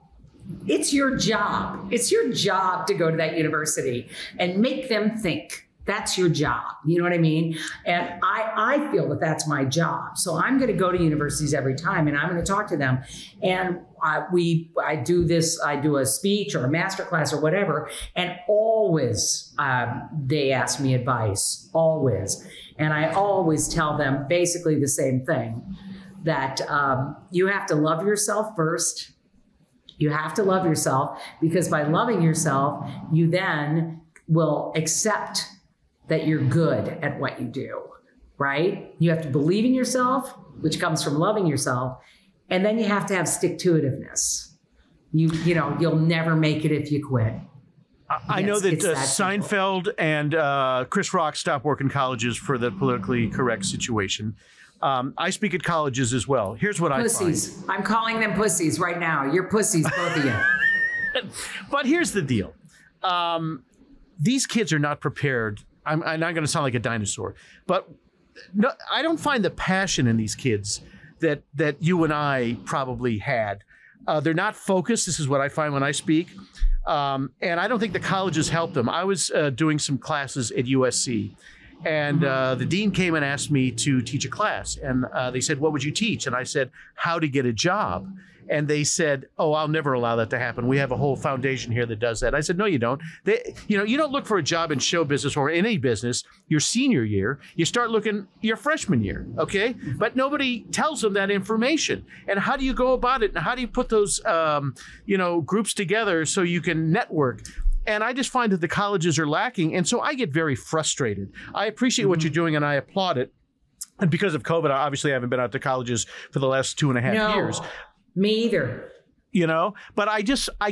it's your job. It's your job to go to that university and make them think. That's your job. You know what I mean? And I feel that that's my job. So I'm going to go to universities every time and I'm going to talk to them. And I do a speech or a master class or whatever. And always they ask me advice, always. And I always tell them basically the same thing, that you have to love yourself first. You have to love yourself, because by loving yourself, you then will accept that you're good at what you do, right? You have to believe in yourself, which comes from loving yourself. And then you have to have stick-to-itiveness. You know, you'll never make it if you quit. I know that Seinfeld and Chris Rock stopped working colleges for the politically correct situation. I speak at colleges as well. Here's what pussies. I find. I'm calling them pussies right now. You're pussies, both of you. But here's the deal. These kids are not prepared. I'm not going to sound like a dinosaur, but no, I don't find the passion in these kids that you and I probably had. They're not focused. This is what I find when I speak. And I don't think the colleges helped them. I was doing some classes at USC, and the dean came and asked me to teach a class. And they said, what would you teach? And I said, how to get a job. And they said, oh, I'll never allow that to happen. We have a whole foundation here that does that. I said, no, you don't. You don't look for a job in show business or in any business your senior year. You start looking your freshman year, okay? But nobody tells them that information. And how do you go about it? And how do you put those, groups together so you can network? And I just find that the colleges are lacking. And so I get very frustrated. I appreciate what you're doing and I applaud it. And because of COVID, obviously I haven't been out to colleges for the last 2.5 years. Me either. But I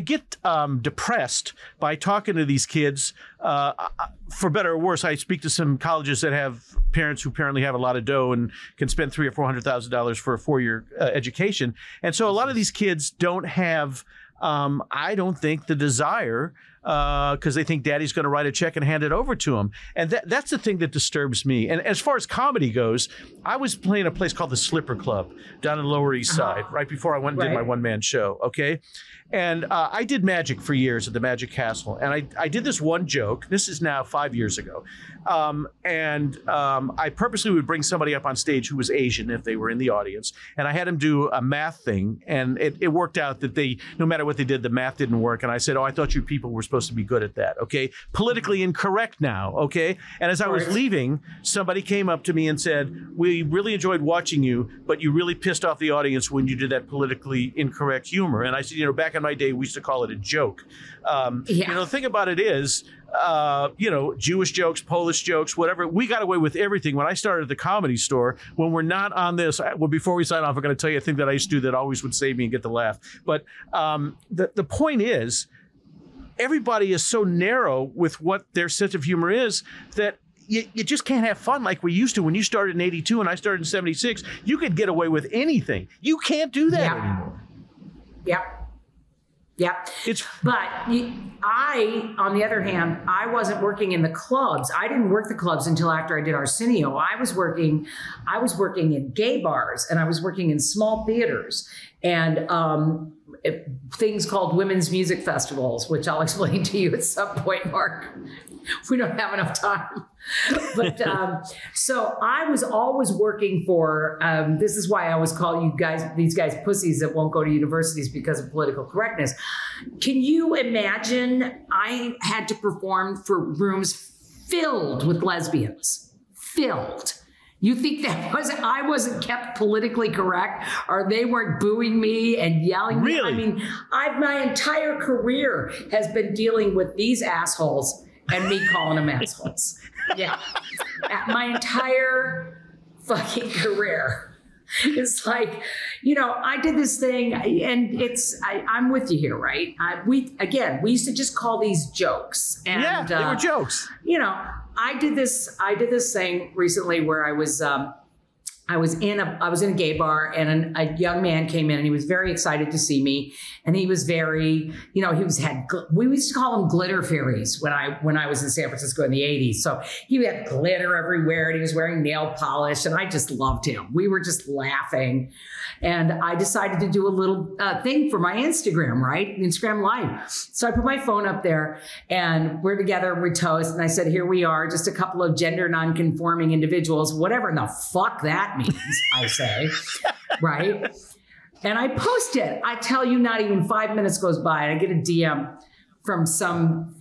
get depressed by talking to these kids. For better or worse, I speak to some colleges that have parents who apparently have a lot of dough and can spend $300,000 or $400,000 for a 4-year education. And so a lot of these kids don't have, I don't think, the desire because they think daddy's going to write a check and hand it over to them. And that's the thing that disturbs me. And as far as comedy goes, I was playing a place called the Slipper Club down in the Lower East Side right before I went and did my one-man show, okay? And I did magic for years at the Magic Castle. And I did this one joke. This is now 5 years ago. I purposely would bring somebody up on stage who was Asian if they were in the audience. And I had them do a math thing. And it worked out that no matter what they did, the math didn't work. And I said, oh, I thought you people were supposed to be good at that, okay? Politically incorrect now, okay? And as I was leaving, somebody came up to me and said, we really enjoyed watching you, but you really pissed off the audience when you did that politically incorrect humor. And I said, back in my day, we used to call it a joke. The thing about it is, Jewish jokes, Polish jokes, whatever. We got away with everything. When I started at the Comedy Store, when we're not on this, before we sign off, I'm going to tell you a thing that I used to do that always would save me and get the laugh. But the point is, everybody is so narrow with what their sense of humor is that you just can't have fun like we used to. When you started in 82 and I started in 76, you could get away with anything. You can't do that anymore. Yeah. But I, on the other hand, I wasn't working in the clubs. I didn't work the clubs until after I did Arsenio. I was working in gay bars, and I was working in small theaters and things called women's music festivals, which I'll explain to you at some point, Mark. We don't have enough time. But so I was always working for, this is why I always call these guys pussies that won't go to universities because of political correctness. Can you imagine I had to perform for rooms filled with lesbians? Filled. You think I wasn't kept politically correct, or they weren't booing me and yelling? Really? I mean, my entire career has been dealing with these assholes and me calling them assholes. Yeah. My entire fucking career. It's like, I did this thing, and I'm with you here, right? We used to just call these jokes. And, yeah, they were jokes. I did this thing recently where I was in a gay bar, and a young man came in, and he was very excited to see me. And he was very, we used to call him glitter fairies when I was in San Francisco in the 80s. So he had glitter everywhere, and he was wearing nail polish, and I just loved him. We were just laughing. And I decided to do a little thing for my Instagram, right? Instagram Live. So I put my phone up there, and we're together, we toast. And I said, here we are, just a couple of gender nonconforming individuals, whatever the fuck that means, I say, right? And I post it. I tell you, not even 5 minutes goes by, and I get a DM from some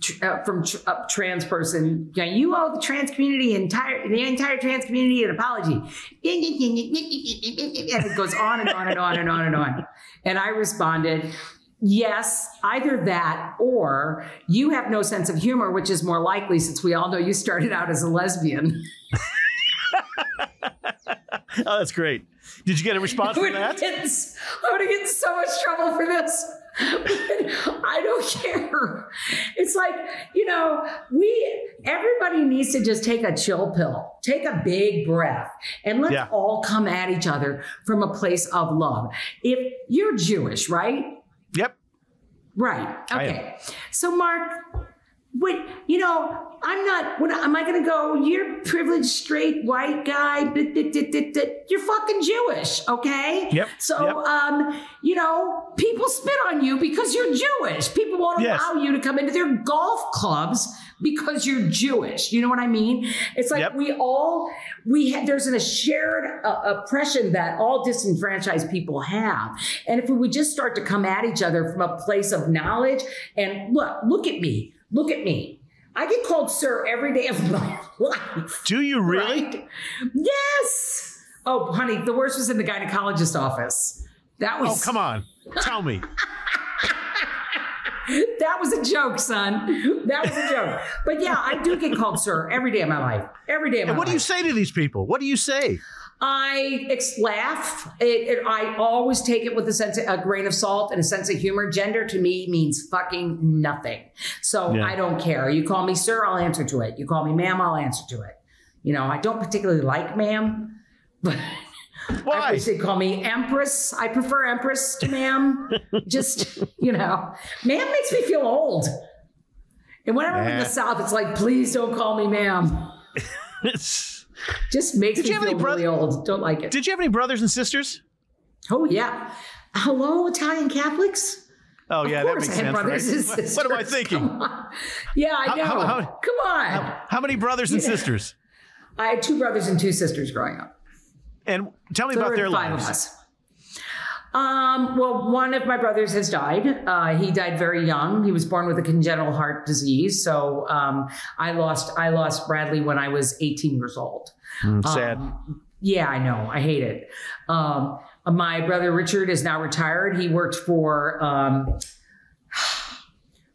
trans person. You owe the trans community, the entire trans community, an apology. And it goes on and on and on and on and on. And I responded, yes, either that or you have no sense of humor, which is more likely since we all know you started out as a lesbian. Oh, that's great. Did you get a response from that? I'm going to get in so much trouble for this. I don't care. It's like, everybody needs to just take a chill pill, take a big breath, and let's all come at each other from a place of love. If you're Jewish, right? Yep. Right. Okay. So, Mark, Wait, I'm not, what am I going to go, you're privileged, straight, white guy, you're fucking Jewish, okay? Yep. So, people spit on you because you're Jewish. People won't allow you to come into their golf clubs because you're Jewish. You know what I mean? It's like there's a shared oppression that all disenfranchised people have. And if we would just start to come at each other from a place of knowledge and look at me. Look at me. I get called sir every day of my life. Do you really? Right? Yes. Oh, honey, the worst was in the gynecologist office. That was. Oh, come on. Tell me. That was a joke, son. That was a joke. But yeah, I do get called sir every day of my life. Every day of my life. And what do you say to these people? What do you say? I laugh. I always take it with a grain of salt and a sense of humor. Gender to me means fucking nothing. So I don't care. You call me sir, I'll answer to it. You call me ma'am, I'll answer to it. I don't particularly like ma'am, but why? I wish they'd call me empress. I prefer empress to ma'am. Just, ma'am makes me feel old. And whenever I'm in the South, it's like, please don't call me ma'am. Just makes me feel really old. Don't like it. Did you have any brothers and sisters? Oh, yeah. Hello, Italian Catholics? Oh, yeah, that makes sense. Brothers and sisters. What am I thinking? Yeah, I know. Come on. How many brothers and sisters? I had 2 brothers and 2 sisters growing up. And tell me about their lives. 5 of us. Well, one of my brothers has died. He died very young. He was born with a congenital heart disease. So I lost Bradley when I was 18 years old. Sad. Yeah, I know. I hate it. My brother Richard is now retired. He worked for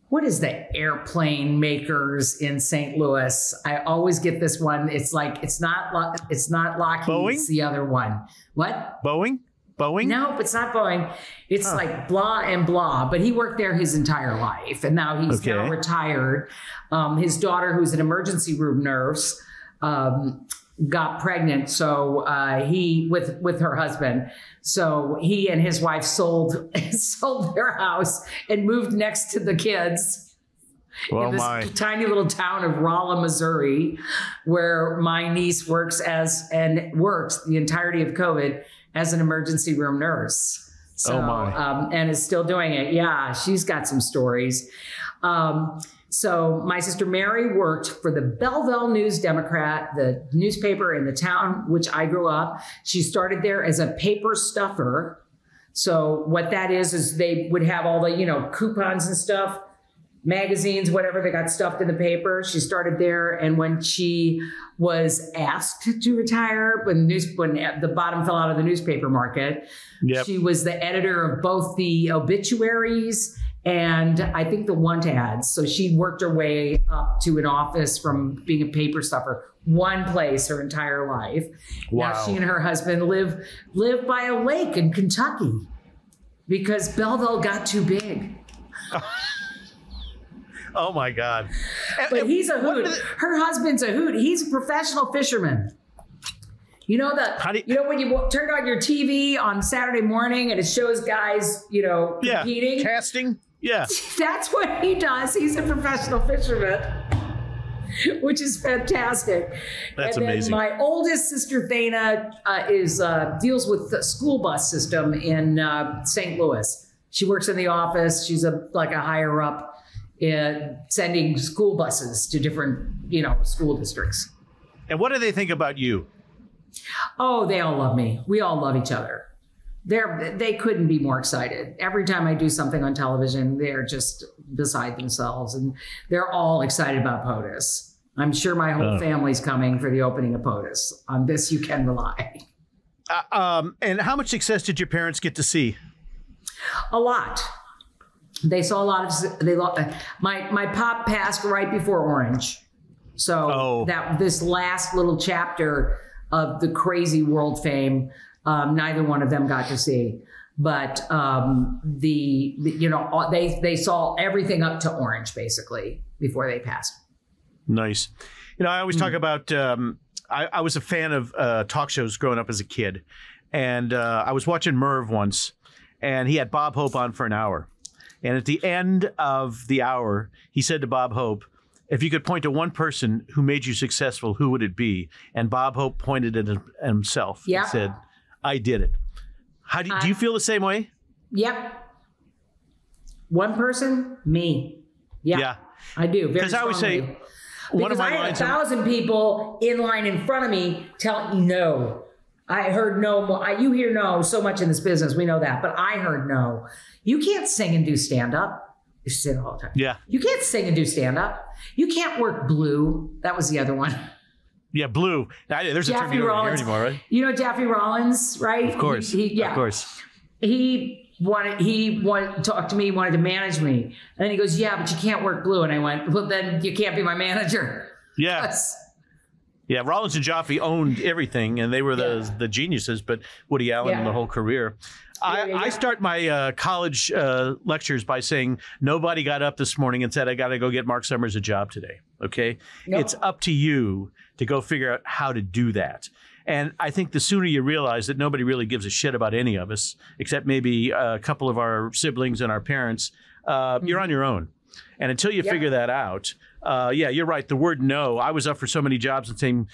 what is the airplane makers in St. Louis? I always get this one. It's not Lockheed. Boeing? It's the other one. What? Boeing? Nope, it's not Boeing. It's like blah and blah. But he worked there his entire life, and now he's now retired. His daughter, who's an emergency room nurse, got pregnant. So he with her husband. So he and his wife sold their house and moved next to the kids. In this tiny little town of Rolla, Missouri, where my niece works the entirety of COVID as an emergency room nurse. So, and is still doing it. Yeah, she's got some stories. So my sister Mary worked for the Belleville News Democrat, the newspaper in the town which I grew up. She started there as a paper stuffer. So what that is they would have all the, coupons and stuff, magazines, whatever they got stuffed in the paper. She started there. And when she was asked to retire, when the bottom fell out of the newspaper market, she was the editor of both the obituaries and I think the want ads. So she worked her way up to an office from being a paper stuffer, one place her entire life. Wow. Now she and her husband live by a lake in Kentucky because Belleville got too big. Oh my God. But he's a hoot. Her husband's a hoot. He's a professional fisherman. You know when you turn on your TV on Saturday morning and it shows guys, competing? Casting? Yeah. That's what he does. He's a professional fisherman, which is fantastic. That's and amazing. Then my oldest sister, Thana, deals with the school bus system in St. Louis. She works in the office. She's like a higher up in sending school buses to different, school districts. And what do they think about you? Oh, they all love me. We all love each other. They couldn't be more excited. Every time I do something on television, they're just beside themselves. And they're all excited about POTUS. I'm sure my whole family's coming for the opening of POTUS. On this, you can rely. And how much success did your parents get to see? A lot. They saw a lot of. My pop passed right before Orange. So this last little chapter of the crazy world fame, neither one of them got to see. But they saw everything up to Orange basically before they passed. Nice. I always talk about. I was a fan of talk shows growing up as a kid, and I was watching Merv once, and he had Bob Hope on for an hour, and at the end of the hour, he said to Bob Hope, if you could point to one person who made you successful, who would it be? And Bob Hope pointed at himself and said, I did it. Do you feel the same way? Yep. One person, me. Yeah. I do. Because I always say, one of my lines. I had 1,000 people in line in front of me telling me no. I heard no more. You hear no so much in this business. We know that. But I heard no. You can't sing and do stand-up. You say it all the time. Yeah. You can't sing and do stand-up. You can't work blue. That was the other one. Yeah, blue. There's a term you don't hear anymore, right? You know Jeffrey Rollins, right? Of course. Of course. He wanted to talk to me, wanted to manage me. And then he goes, yeah, but you can't work blue. And I went, well, then you can't be my manager. Yeah. Yeah, Rollins and Joffe owned everything, and they were the geniuses, but Woody Allen and the whole career. I start my college lectures by saying, nobody got up this morning and said, I got to go get Marc Summers a job today, okay? Nope. It's up to you to go figure out how to do that. And I think the sooner you realize that nobody really gives a shit about any of us, except maybe a couple of our siblings and our parents, you're on your own. And until you figure that out, you're right. The word no, I was up for so many jobs and saying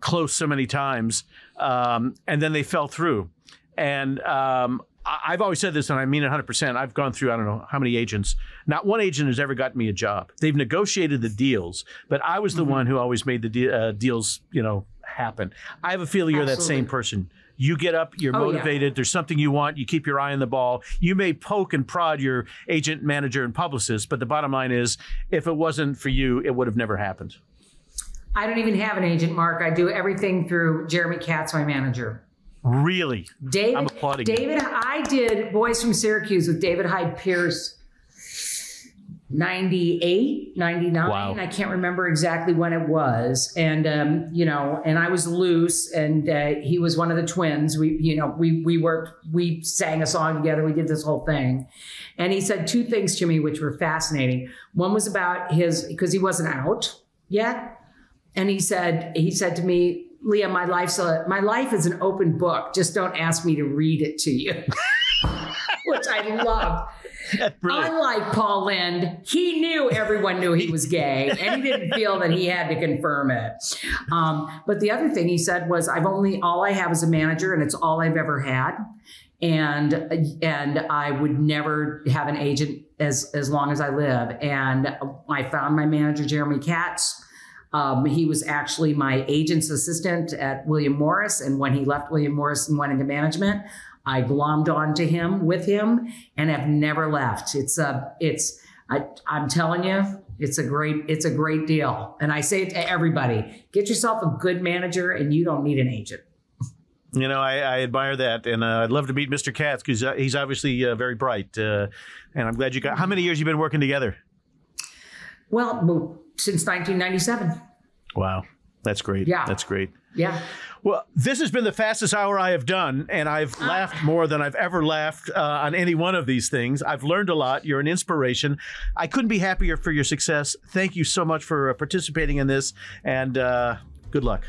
close so many times, and then they fell through. And I've always said this, and I mean it 100%. I've gone through, I don't know how many agents. Not one agent has ever gotten me a job. They've negotiated the deals, but I was the one who always made the deals, happen. I have a feeling you're that same person. You get up, you're motivated, there's something you want, you keep your eye on the ball. You may poke and prod your agent, manager, and publicist, but the bottom line is, if it wasn't for you, it would have never happened. I don't even have an agent, Mark. I do everything through Jeremy Katz, my manager. Really? David, I'm applauding David, you. I did Boys from Syracuse with David Hyde Pierce 98, 99. Wow. I can't remember exactly when it was. And, and I was loose, and he was one of the twins. We sang a song together. We did this whole thing. And he said two things to me, which were fascinating. One was about because he wasn't out yet. And he said to me, Lea, my life is an open book. Just don't ask me to read it to you, which I loved. Unlike Paul Lynd, he knew everyone knew he was gay, and he didn't feel that he had to confirm it. But the other thing he said was, all I have is a manager, and it's all I've ever had. And I would never have an agent as long as I live. And I found my manager, Jeremy Katz. He was actually my agent's assistant at William Morris. And when he left William Morris and went into management, I glommed onto him with him and have never left. I'm telling you, it's a great deal. And I say it to everybody, get yourself a good manager and you don't need an agent. I admire that. And I'd love to meet Mr. Katz because he's obviously very bright. And I'm glad how many years you been working together? Well, since 1997. Wow. That's great. Yeah. That's great. Yeah. Well, this has been the fastest hour I have done, and I've laughed more than I've ever laughed on any one of these things. I've learned a lot. You're an inspiration. I couldn't be happier for your success. Thank you so much for participating in this, and good luck.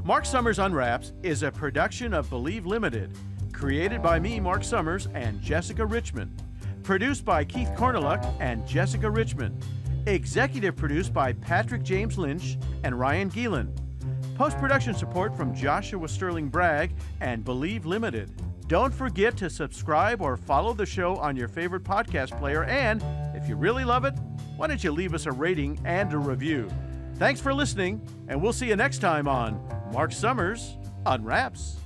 Marc Summers Unwraps is a production of Believe Limited, created by me, Marc Summers, and Jessica Richmond. Produced by Keith Corneluk and Jessica Richmond. Executive produced by Patrick James Lynch and Ryan Geelan. Post-production support from Joshua Sterling Bragg and Believe Limited. Don't forget to subscribe or follow the show on your favorite podcast player, and if you really love it, why don't you leave us a rating and a review? Thanks for listening, and we'll see you next time on Marc Summers Unwraps.